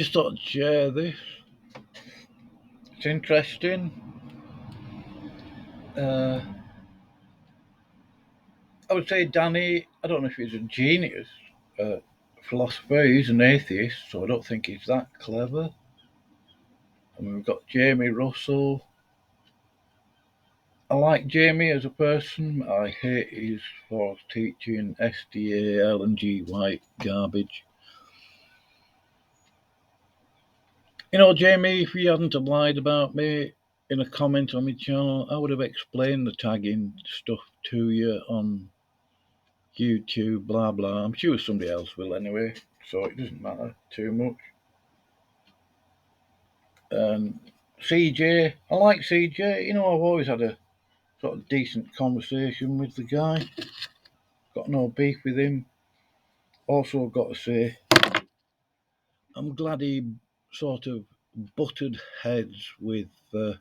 just thought I'd share this. It's interesting. I would say Danny, I don't know if he's a genius philosopher. He's an atheist, so I don't think he's that clever. I mean, we've got Jamie Russell. I like Jamie as a person. I hate his force teaching SDA, LNG white garbage. You know, Jamie, if you hadn't have lied about me in a comment on my channel, I would have explained the tagging stuff to you on YouTube, blah blah. I'm sure somebody else will anyway, so it doesn't matter too much. And CJ, I like CJ. You know, I've always had a sort of decent conversation with the guy. Got no beef with him. Also, got to say, I'm glad he sort of butted heads with the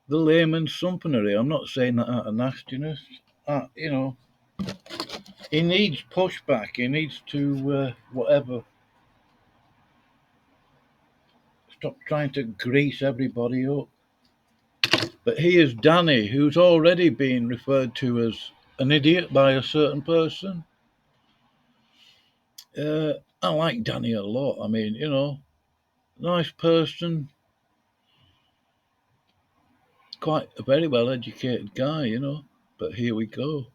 layman sumpnery. I'm not saying that out of nastiness. You know, he needs pushback. He needs to whatever. Stop trying to grease everybody up. But here's Danny, who's already been referred to as an idiot by a certain person. I like Danny a lot. I mean, you know, nice person, quite a very well educated guy, you know. But here we go.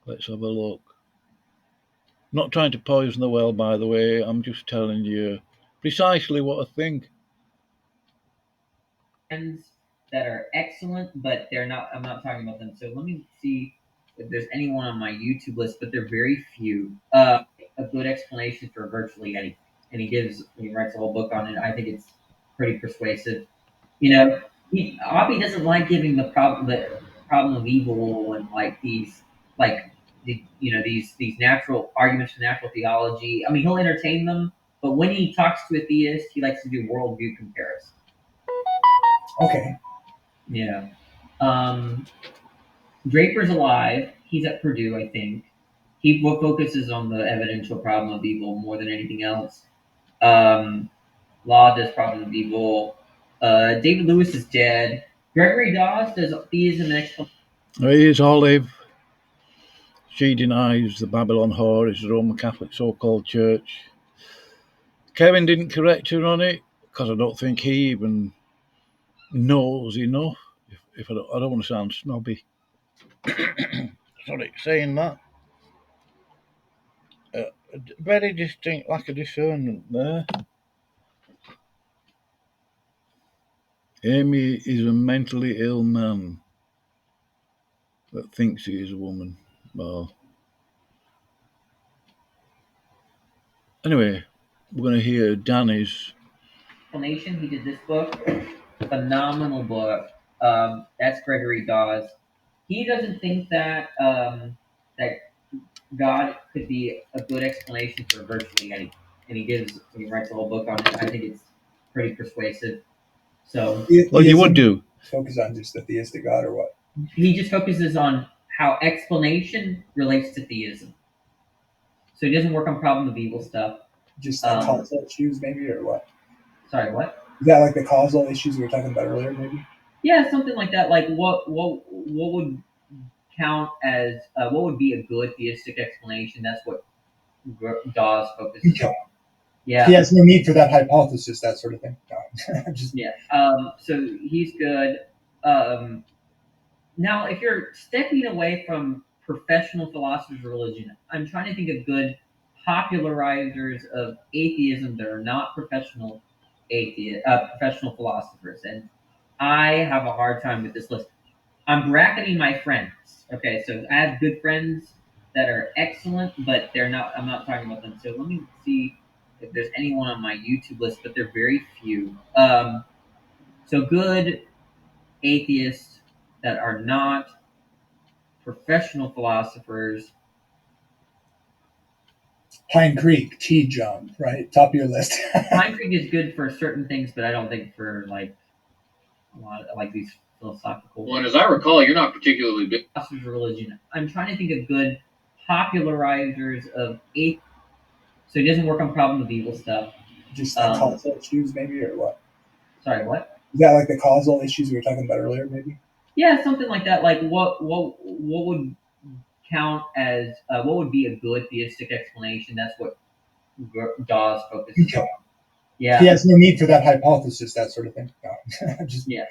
Let's have a look. Not trying to poison the well, by the way. I'm just telling you precisely what I think. Friends that are excellent, but they're not. I'm not talking about them. So let me see if there's anyone on my YouTube list, but they're very few. A good explanation for virtually anything, and he writes a whole book on it. I think it's pretty persuasive. You know, Oppie doesn't like giving the problem of evil and like these like these natural arguments for natural theology. I mean, he'll entertain them, but when he talks to a theist, he likes to do worldview comparison. Okay. Yeah. Draper's alive. He's at Purdue, I think. He focuses on the evidential problem of evil more than anything else. Law does problem of evil. David Lewis is dead. Gregory Dawes does theism and explanation. Here's Olive. She denies the Babylon whore is the Roman Catholic so-called church. Kevin didn't correct her on it because I don't think he even knows enough. If I don't want to sound snobby. Sorry, saying that. Very distinct lack of discernment there. Amy is a mentally ill man that thinks he is a woman. Well, anyway, we're going to hear Danny's Explanation. He did this book. Phenomenal book. That's Gregory Dawes. He doesn't think that that God could be a good explanation for virtually anything, and he writes a whole book on it. I think it's pretty persuasive. So well, you would do. Focus on just the theistic God or what? he just focuses on how explanation relates to theism. So he doesn't work on problem of evil stuff. Just like causal issues, maybe, or what? Sorry, what? Is that like the causal issues we were talking about earlier, maybe? Yeah, something like that. Like what would count as what would be a good theistic explanation? That's what Dawes focuses on. Yeah. He has no need for that hypothesis, that sort of thing. No. Just yeah. So he's good. Now, if you're stepping away from professional philosophers of religion, I'm trying to think of good popularizers of atheism that are not professional professional philosophers, and I have a hard time with this list. I'm bracketing my friends. Okay, so I have good friends that are excellent, but they're not. I'm not talking about them. So let me see if there's anyone on my YouTube list, but they're very few. So good atheists that are not professional philosophers. Pine Creek, T. Jump, right? Top of your list. Pine Creek is good for certain things, but I don't think for like a lot of like these philosophical. Well, and as I recall, you're not particularly big philosophers of religion. I'm trying to think of good popularizers of atheism. So he doesn't work on problem of evil stuff. Just like causal issues, maybe, or what? Sorry, what? Is that like the causal issues we were talking about earlier, maybe? Yeah, something like that. Like what would count as what would be a good theistic explanation? That's what Dawes focuses Okay. on. He Yeah, has no need for that hypothesis, that sort of thing. No. Just yeah.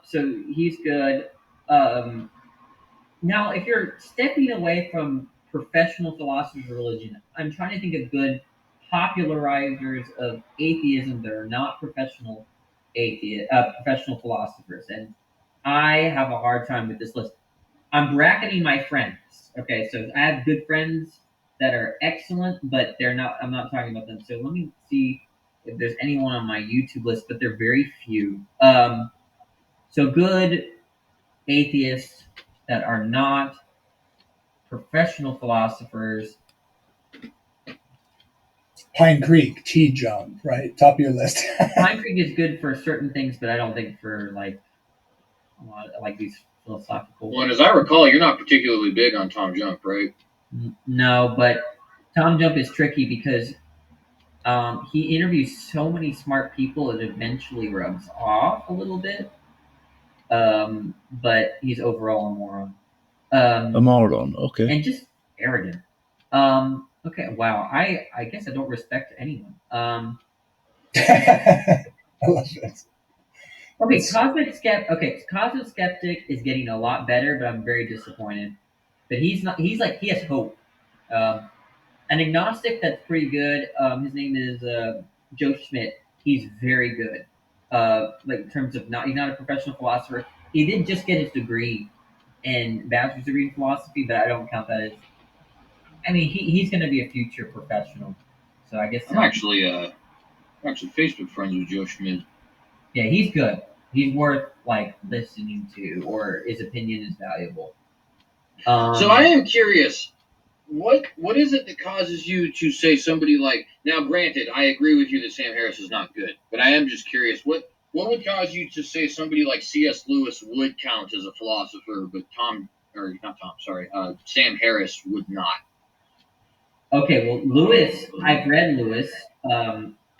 So he's good. Now, if you're stepping away from professional philosophers of religion, I'm trying to think of good popularizers of atheism that are not professional philosophers, and I have a hard time with this list. I'm bracketing my friends. Okay, so I have good friends that are excellent, but they're not. I'm not talking about them. So let me see if there's anyone on my YouTube list, but they're very few. So good atheists that are not professional philosophers. Pine Creek, T Jump, right? Top of your list. Pine Creek is good for certain things, but I don't think for like a lot like these philosophical. Well, and as I recall, you're not particularly big on Tom Junk, right? No, but Tom Jump is tricky because he interviews so many smart people, it eventually rubs off a little bit. But he's overall a moron. A moron. Okay. And just arrogant. Okay, wow. I guess I don't respect anyone. I love this. Okay, Cosmic Skeptic is getting a lot better, but I'm very disappointed. But he's not. He's like he has hope. Um, an agnostic that's pretty good. His name is Joe Schmidt. He's very good. Like in terms of not, he's not a professional philosopher. He did just get his degree in bachelor's degree in philosophy, but I don't count that as. I mean, he's going to be a future professional. So I guess I'm actually Facebook friends with Joe Schmidt. yeah, he's good. He's worth like listening to, or his opinion is valuable. So I am curious, what is it that causes you to say somebody like, now granted, I agree with you that Sam Harris is not good, but I am just curious, what would cause you to say somebody like C.S. Lewis would count as a philosopher, but Sam Harris would not? Okay, well, Lewis, I've read Lewis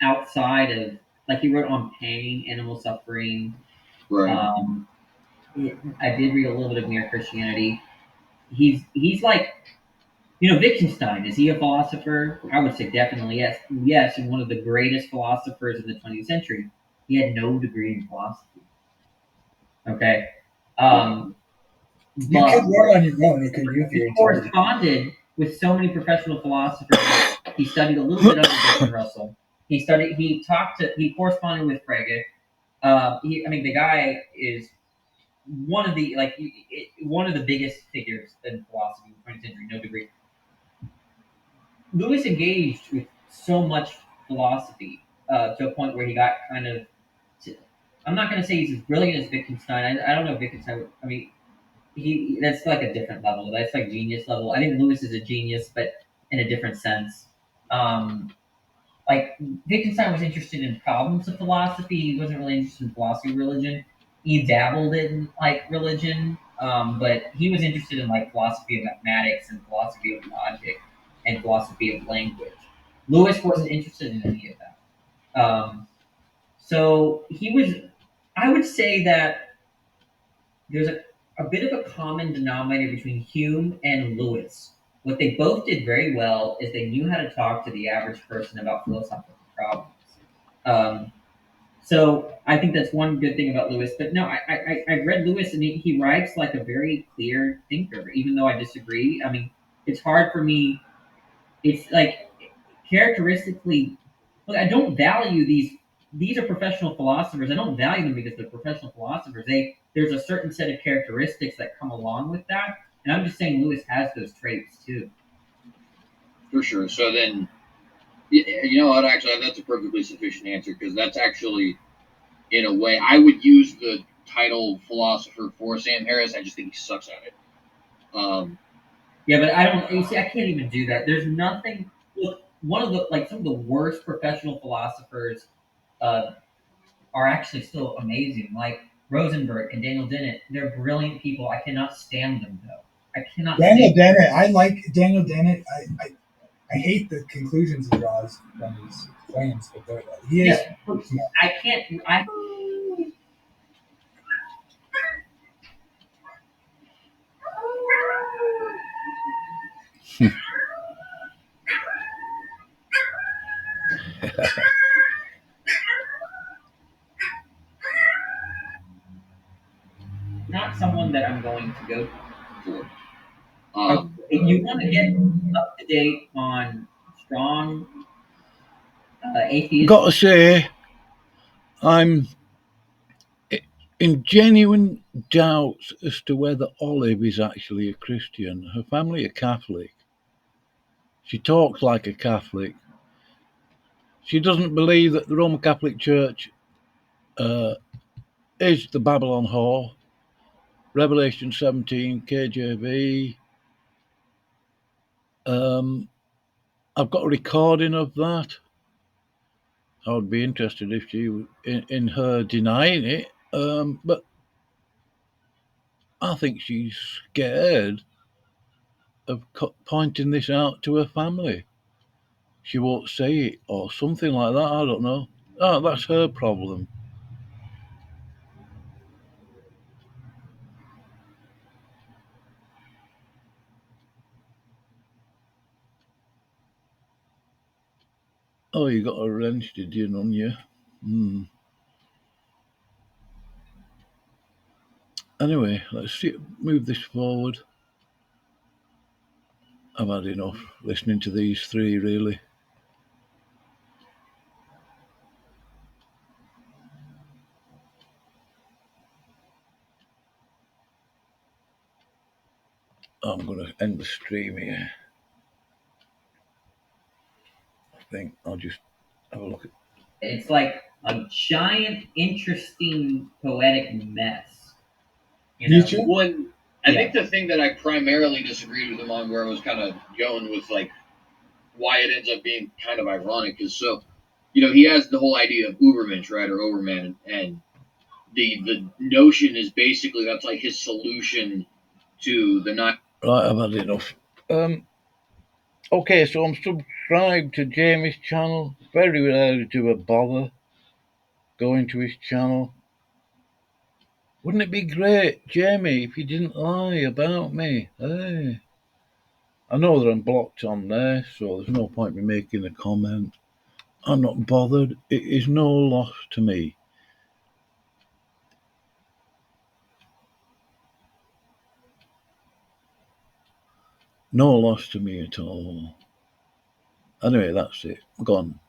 outside of, like, he wrote on pain, animal suffering. Right. I did read a little bit of Mere Christianity. He's like, Wittgenstein, is he a philosopher? I would say definitely yes. Yes, and one of the greatest philosophers of the 20th century. He had no degree in philosophy. Okay. You could learn on your own, couldn't you? If He you're corresponded with so many professional philosophers. He studied a little bit under Bertrand Russell. He corresponded with Frege. The guy is one of the biggest figures in philosophy in the 20th century, no degree. Lewis engaged with so much philosophy to a point where he got kind of. I'm not going to say he's as brilliant as Wittgenstein. I don't know Wittgenstein. I mean, that's like a different level. That's like genius level. I think Lewis is a genius, but in a different sense. Like Wittgenstein was interested in problems of philosophy. He wasn't really interested in philosophy of religion. He dabbled in like religion, but he was interested in like philosophy of mathematics and philosophy of logic and philosophy of language. Lewis wasn't interested in any of that. So he was. I would say that there's a bit of a common denominator between Hume and Lewis. What they both did very well is they knew how to talk to the average person about philosophical problems. So I think that's one good thing about Lewis. But no, I read Lewis and he writes like a very clear thinker, even though I disagree. I mean, it's hard for me. It's like characteristically, look, I don't value these. These are professional philosophers. I don't value them because they're professional philosophers. There's a certain set of characteristics that come along with that, and I'm just saying Lewis has those traits too. For sure. So then, you know what? Actually, that's a perfectly sufficient answer because that's actually, in a way, I would use the title philosopher for Sam Harris. I just think he sucks at it. Yeah, but I don't. You see, I can't even do that. There's nothing. Look, some of the worst professional philosophers are actually still amazing. Like Rosenberg and Daniel Dennett, they're brilliant people. I cannot stand them though. I cannot. Daniel Dennett. I like Daniel Dennett. I hate the conclusions he draws from his claims, but he is. Yeah, I can't. I not someone that I'm going to go for. If you want to get up to date on strong atheism, Got to say, I'm in genuine doubts as to whether Olive is actually a Christian. Her family are Catholic. She talks like a Catholic. She doesn't believe that the Roman Catholic Church is the Babylon whore, Revelation 17, KJV. I've got a recording of that. I would be interested if she in her denying it. But I think she's scared of pointing this out to her family. She won't say it or something like that. I don't know. Oh, that's her problem. Oh, you got a wrench, did you, on you? Anyway, let's move this forward. I've had enough listening to these three, really. I'm going to end the stream here. I think I'll just have a look at. it's like a giant, interesting, poetic mess. Nietzsche? One, I think the thing that I primarily disagreed with him on, where I was kind of going with like why it ends up being kind of ironic, is so, he has the whole idea of Ubermensch, right, or Overman, and the notion is basically that's like his solution to the not. Right, I've had enough. Okay, so I'm subscribed to Jamie's channel. Very rarely do a bother going to his channel. Wouldn't it be great, Jamie, if you didn't lie about me? Hey. I know that I'm blocked on there, so there's no point in me making a comment. I'm not bothered. It is no loss to me. No loss to me at all. Anyway, that's it. Gone.